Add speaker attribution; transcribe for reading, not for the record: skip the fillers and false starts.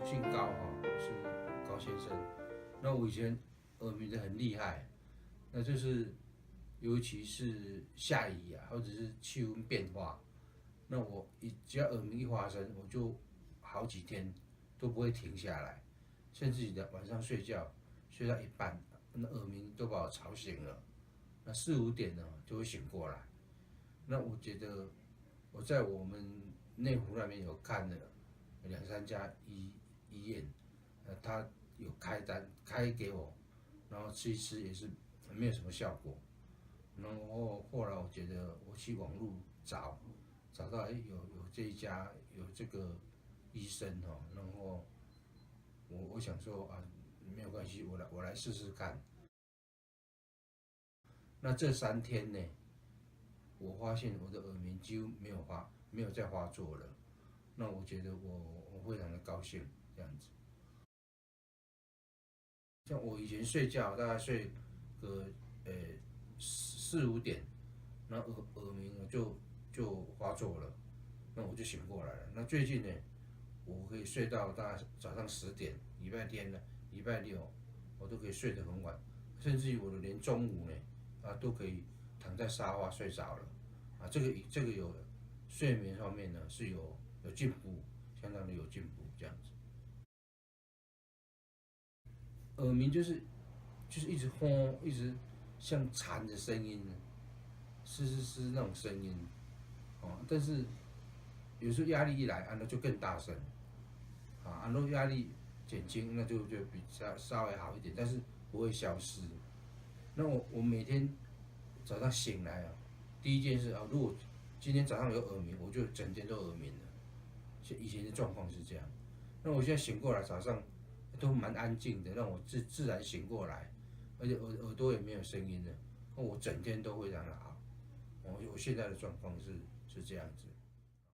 Speaker 1: 姓高哈，是高先生。那我以前耳鸣的很厉害，那就是尤其是下雨啊，或者是气温变化，那我只要耳鸣一发生，我就好几天都不会停下来，甚至晚上睡觉睡到一半，那耳鸣都把我吵醒了，那4、5点呢就会醒过来。那我觉得我在我们内湖那边有看了2、3家医院，他有开单开给我，然后吃一吃也是没有什么效果。然后后来我觉得我去网络找到有这一家有这个医生哦，然后我想说啊没有关系，我来试试看。那这3天呢，我发现我的耳鸣几乎没有再发作了。那我觉得我非常的高兴这样子。像我以前睡觉大概睡个4、5点，那耳鸣就发作了，那我就醒过来了。那最近呢，我可以睡到大概早上10点，礼拜天呢，礼拜六我都可以睡得很晚，甚至于我连中午呢都可以躺在沙发睡着了啊。这个有睡眠方面呢是有进步，相当的有进步这样子。耳鸣就是一直轰，一直像蝉的声音，嘶那种声音哦。但是有时候压力一来那就更大声啊。如果压力减轻，那就比较稍微好一点，但是不会消失。那我每天早上醒来第一件事如果今天早上有耳鸣，我就整天都耳鸣了。以前的状况是这样，那我现在醒过来，早上都蛮安静的，让我自然醒过来，而且耳朵也没有声音了，我整天都非常的好。我现在的状况是这样子。